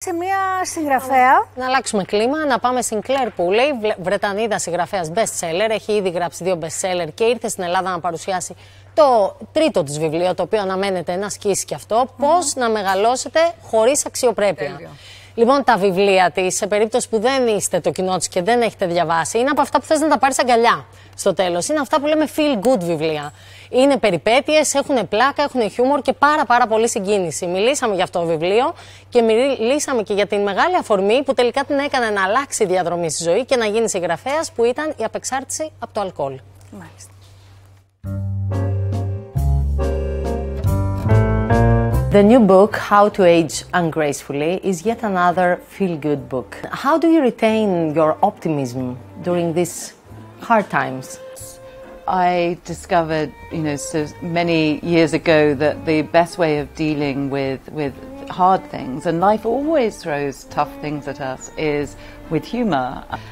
Σε μια συγγραφέα. Να αλλάξουμε κλίμα, να πάμε στην Clare Pooley, Βρετανίδα συγγραφέας best σέλερ. Έχει ήδη γράψει 2 best σέλερ και ήρθε στην Ελλάδα να παρουσιάσει το τρίτο της βιβλίο, το οποίο αναμένεται να σκίσει και αυτό. Πώς να μεγαλώσετε χωρίς αξιοπρέπεια. Τέλειο. Λοιπόν, τα βιβλία της, σε περίπτωση που δεν είστε το κοινό της και δεν έχετε διαβάσει, είναι από αυτά που θες να τα πάρεις αγκαλιά στο τέλος. Είναι αυτά που λέμε feel good βιβλία. Είναι περιπέτειες, έχουν πλάκα, έχουν χιούμορ και πάρα πολύ συγκίνηση. Μιλήσαμε για αυτό το βιβλίο και μιλήσαμε και για την μεγάλη αφορμή που τελικά την έκανε να αλλάξει η διαδρομή στη ζωή και να γίνει συγγραφέας, που ήταν η απεξάρτηση από το αλκοόλ. Μάλιστα. The new book, How to Age Ungracefully, is yet another feel-good book. How do you retain your optimism during these hard times? I discovered, so many years ago that the best way of dealing with hard things, and life always throws tough things at us, is with humour.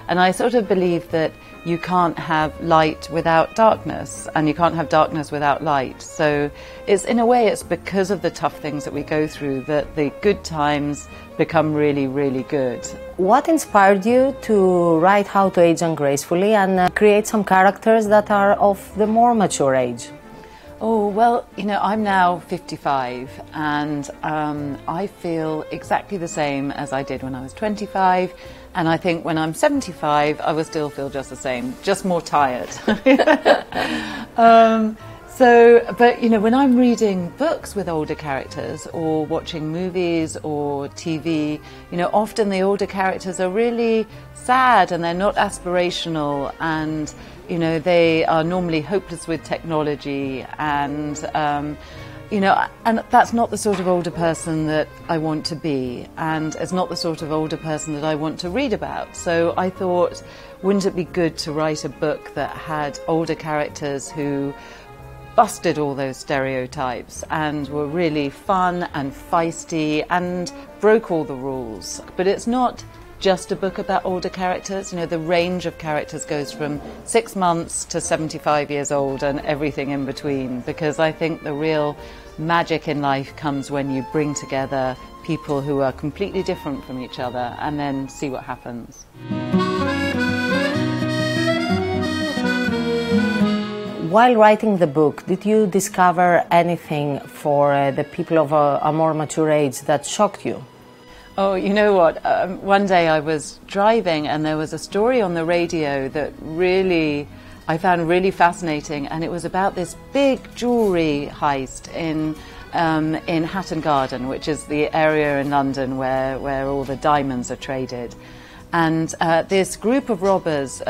And I sort of believe that you can't have light without darkness, and you can't have darkness without light. So it's, in a way, it's because of the tough things that we go through that the good times become really good. What inspired you to write How to Age Ungracefully and create some characters that are of the more mature age? Oh, well, I'm now 55 and I feel exactly the same as I did when I was 25, and I think when I'm 75 I will still feel just the same, just more tired. But when I'm reading books with older characters or watching movies or TV, often the older characters are really sad and they're not aspirational, and they are normally hopeless with technology, and and that's not the sort of older person that I want to be, and it's not the sort of older person that I want to read about. So I thought, wouldn't it be good to write a book that had older characters who busted all those stereotypes and were really fun and feisty and broke all the rules. But it's not just a book about older characters. The range of characters goes from 6 months to 75 years old and everything in between, because I think the real magic in life comes when you bring together people who are completely different from each other and then see what happens. While writing the book, did you discover anything for the people of a more mature age that shocked you? Oh, you know what? One day I was driving and there was a story on the radio that I found really fascinating, and it was about this big jewellery heist in Hatton Garden, which is the area in London where all the diamonds are traded. And this group of robbers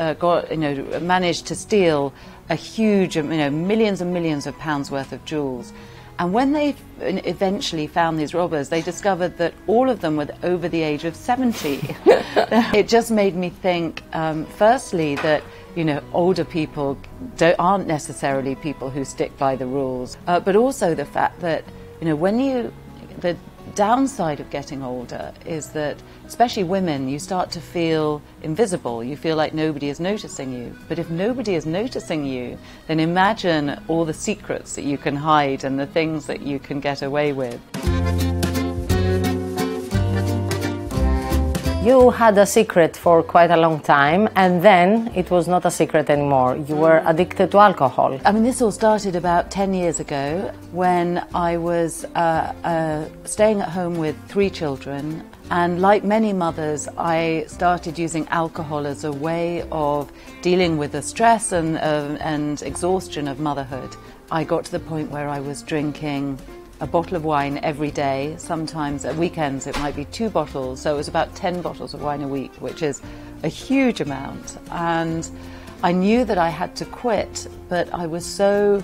managed to steal a huge, millions and millions of pounds worth of jewels. And when they eventually found these robbers, they discovered that all of them were over the age of 70. It just made me think, firstly, that older people aren't necessarily people who stick by the rules, but also the fact that the downside of getting older is that, especially women, you start to feel invisible. You feel like nobody is noticing you. But if nobody is noticing you, then imagine all the secrets that you can hide and the things that you can get away with. You had a secret for quite a long time, and then it was not a secret anymore. You were addicted to alcohol. I mean, this all started about 10 years ago when I was staying at home with 3 children. And like many mothers, I started using alcohol as a way of dealing with the stress and exhaustion of motherhood. I got to the point where I was drinking a bottle of wine every day. Sometimes at weekends it might be 2 bottles, so it was about 10 bottles of wine a week, which is a huge amount. And I knew that I had to quit, but I was so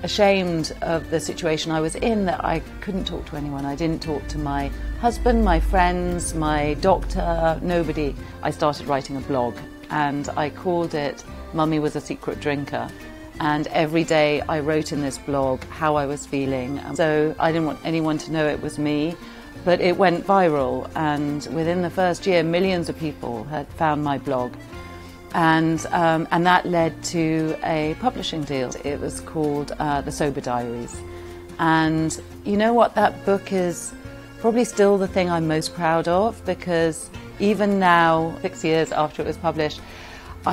ashamed of the situation I was in that I couldn't talk to anyone. I didn't talk to my husband, my friends, my doctor, nobody. I started writing a blog, and I called it Mummy Was a Secret Drinker. And every day I wrote in this blog how I was feeling. So I didn't want anyone to know it was me, but it went viral, and within the first year millions of people had found my blog, and that led to a publishing deal. It was called The Sober Diaries, and you know what, that book is probably still the thing I'm most proud of, because even now, 6 years after it was published,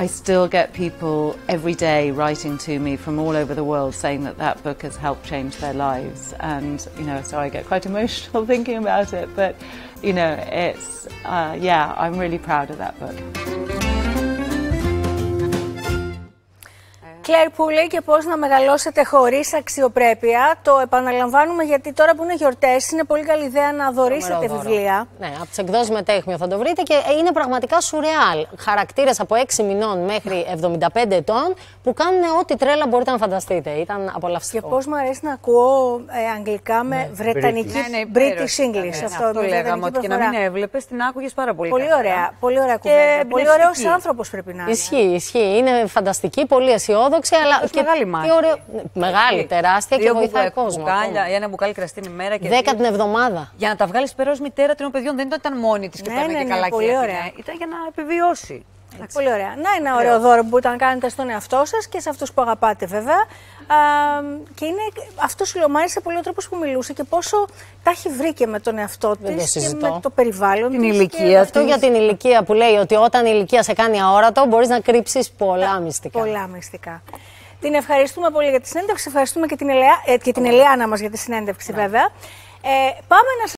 I still get people every day writing to me from all over the world saying that that book has helped change their lives. And, you know, so I get quite emotional thinking about it. But, you know, it's, yeah, I'm really proud of that book. Clare Pooley και πώς να μεγαλώσετε χωρίς αξιοπρέπεια. Το επαναλαμβάνουμε γιατί τώρα που είναι γιορτές είναι πολύ καλή ιδέα να δωρήσετε βιβλία. Ναι, από τις εκδόσεις Μετέχμιο θα το βρείτε και είναι πραγματικά σουρεάλ. Χαρακτήρες από 6 μηνών μέχρι 75 ετών που κάνουν ό,τι τρέλα μπορείτε να φανταστείτε. Ήταν απολαυστικό. Και πώς μου αρέσει να ακούω αγγλικά με βρετανική British English. Αυτό λέγαμε, ότι και να μην έβλεπες, την άκουγες πάρα πολύ. Πολύ ωραία, πολύ ωραία κουβέντα. Πολύ ωραίος άνθρωπος πρέπει να είναι. Ισχύει. Είναι φανταστική, πολύ αισιόδοξη. Αλλά και μεγάλη μάχη. Μεγάλη, τεράστια και βοηθάει κόσμο. Ένα μπουκάλι κρασί την ημέρα. 10 την εβδομάδα. Για να τα βγάλει πέρα ως μητέρα τριών παιδιών. Δεν ήταν μόνη της και παίρνει και καλά και πολύ ωραία. Ήταν για να επιβιώσει. Πολύ ωραία. Να, ένα ωραίο δώρο που μπορείτε να κάνετε στον εαυτό σας και σε αυτούς που αγαπάτε βέβαια. Και είναι, αυτό συλλομάρισε πολύ ο τρόπος που μιλούσε και πόσο τα έχει βρει και με τον εαυτό της και με το περιβάλλον την ηλικία. Αυτό για την ηλικία που λέει ότι όταν η ηλικία σε κάνει αόρατο μπορείς να κρύψεις πολλά μυστικά. Πολλά μυστικά. Την ευχαριστούμε πολύ για τη συνέντευξη. Ευχαριστούμε και την Ελιάνα μας για τη συνέντευξη βέβαια. Πάμε να